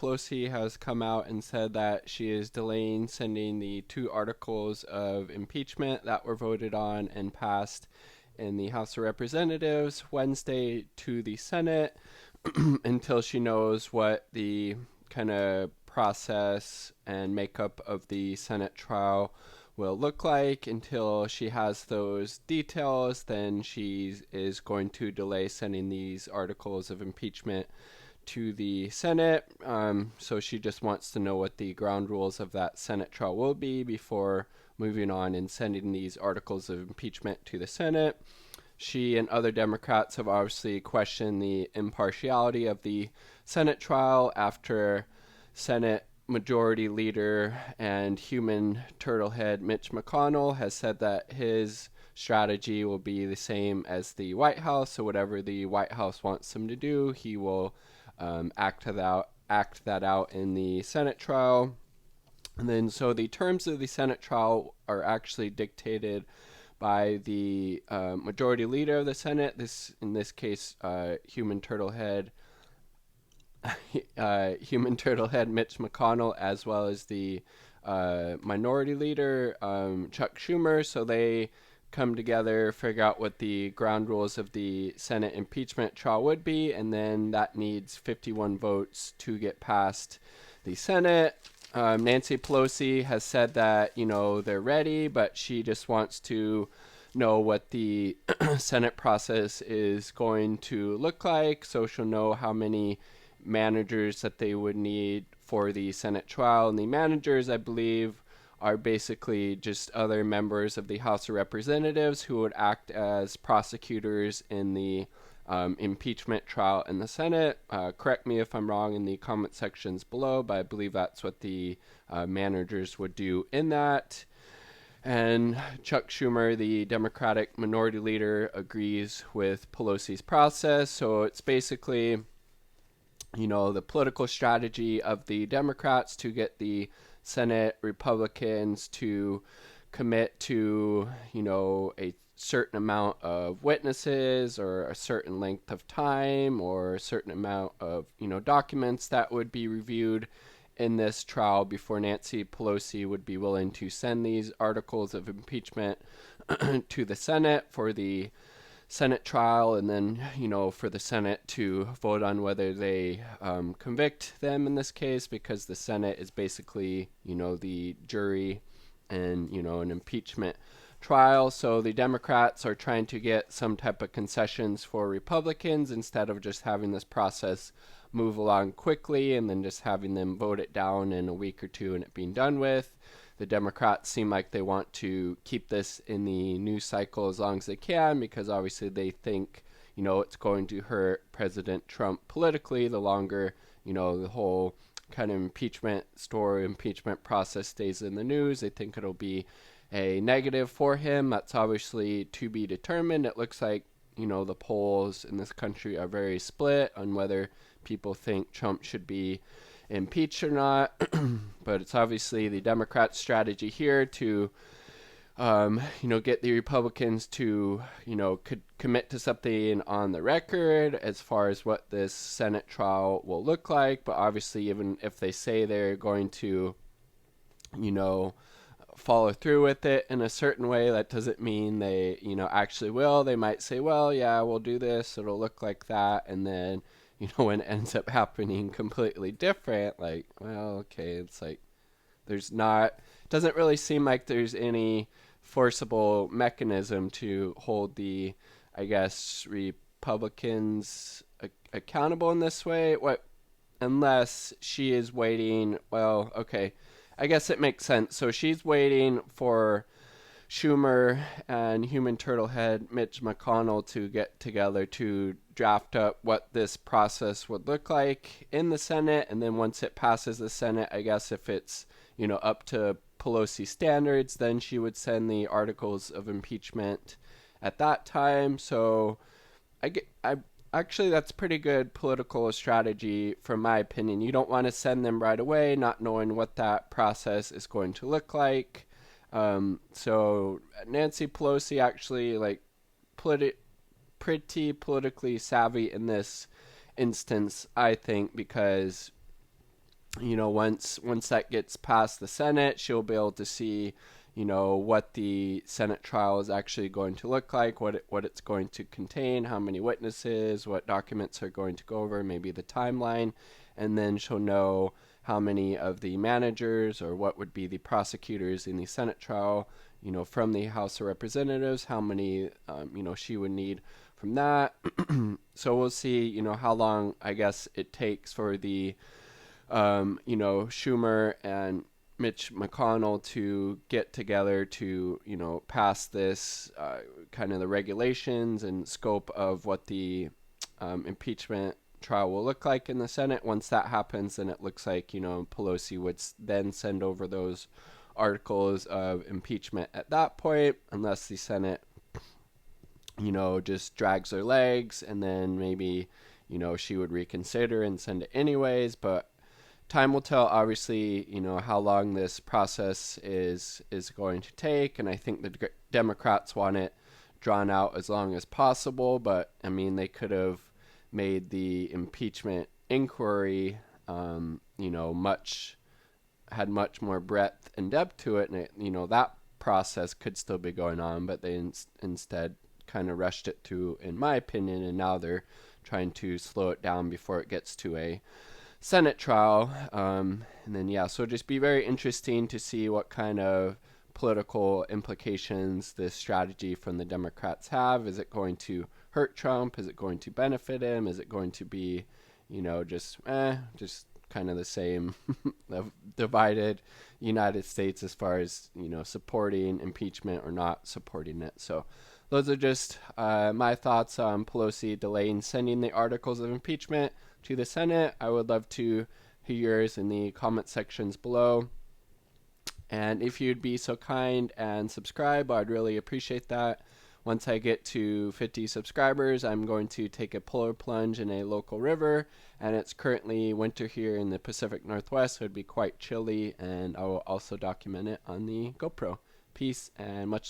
Pelosi has come out and said that she is delaying sending the 2 articles of impeachment that were voted on and passed in the House of Representatives Wednesday to the Senate until she knows what the kind of process and makeup of the Senate trial will look like. Until she has those details, then she is going to delay sending these articles of impeachment to the Senate. So she just wants to know what the ground rules of that Senate trial will be before moving on and sending these articles of impeachment to the Senate. She and other Democrats have obviously questioned the impartiality of the Senate trial after Senate Majority Leader and human turtlehead Mitch McConnell has said that his strategy will be the same as the White House. So whatever the White House wants him to do, he will act that out in the Senate trial. And then so the terms of the Senate trial are actually dictated by the Majority Leader of the Senate. In this case, human turtlehead Mitch McConnell, as well as the Minority Leader Chuck Schumer. So they come together, figure out what the ground rules of the Senate impeachment trial would be, and then that needs 51 votes to get past the Senate. Nancy Pelosi has said that, they're ready, but she just wants to know what the Senate process is going to look like. So she'll know how many managers that they would need for the Senate trial. And the managers, I believe, are basically just other members of the House of Representatives who would act as prosecutors in the impeachment trial in the Senate. Correct me if I'm wrong in the comment sections below, but I believe that's what the managers would do in that. And Chuck Schumer, the Democratic Minority Leader, agrees with Pelosi's process. So it's basically, the political strategy of the Democrats to get the Senate Republicans to commit to, a certain amount of witnesses or a certain length of time or a certain amount of, documents that would be reviewed in this trial before Nancy Pelosi would be willing to send these articles of impeachment to the Senate for the Senate trial, and then, for the Senate to vote on whether they convict them in this case, because the Senate is basically, the jury and, an impeachment trial. So the Democrats are trying to get some type of concessions for Republicans instead of just having this process move along quickly and then just having them vote it down in a week or two and it being done with. The Democrats seem like they want to keep this in the news cycle as long as they can, because obviously they think, it's going to hurt President Trump politically the longer, the whole kind of impeachment process stays in the news. They think it'll be a negative for him. That's obviously to be determined. It looks like, the polls in this country are very split on whether people think Trump should be impeached or not. But it's obviously the Democrats' strategy here to, get the Republicans to, commit to something on the record as far as what this Senate trial will look like. But obviously, even if they say they're going to, follow through with it in a certain way, that doesn't mean they, actually will. They might say, well, yeah, we'll do this. It'll look like that. And then, when it ends up happening completely different, like, well, okay, it's like doesn't really seem like there's any forcible mechanism to hold the, I guess, Republicans accountable in this way. Unless she is waiting, well, okay, I guess it makes sense. So she's waiting for Schumer and human turtlehead Mitch McConnell to get together to draft up what this process would look like in the Senate. And then once it passes the Senate, I guess if it's, up to Pelosi standards, then she would send the articles of impeachment at that time. So I actually, that's pretty good political strategy from my opinion. You don't want to send them right away, not knowing what that process is going to look like. So Nancy Pelosi actually pretty politically savvy in this instance, I think, because once that gets past the Senate, she'll be able to see, what the Senate trial is actually going to look like, what it's going to contain, how many witnesses, what documents are going to go over, maybe the timeline, and then she'll know how many of the managers or what would be the prosecutors in the Senate trial, from the House of Representatives, how many, she would need from that. So we'll see, how long I guess it takes for the Schumer and Mitch McConnell to get together to, pass this kind of the regulations and scope of what the impeachment trial will look like in the Senate. Once that happens, then it looks like, Pelosi would then send over those articles of impeachment at that point, unless the Senate, just drags their legs, and then maybe, she would reconsider and send it anyways. But time will tell, obviously, how long this process is going to take, and I think the Democrats want it drawn out as long as possible. But I mean, they could have made the impeachment inquiry, much more breadth and depth to it, and that process could still be going on, but they instead kind of rushed it through, in my opinion, and now they're trying to slow it down before it gets to a Senate trial. And then, so it'll just be very interesting to see what kind of political implications this strategy from the Democrats have. Is it going to hurt Trump? Is it going to benefit him? Is it going to be, just kind of the same divided United States as far as, supporting impeachment or not supporting it? So those are just my thoughts on Pelosi delaying sending the articles of impeachment to the Senate. I would love to hear yours in the comment sections below. And if you'd be so kind and subscribe, I'd really appreciate that. Once I get to 50 subscribers, I'm going to take a polar plunge in a local river, and it's currently winter here in the Pacific Northwest, so it'd be quite chilly, and I will also document it on the GoPro. Peace and much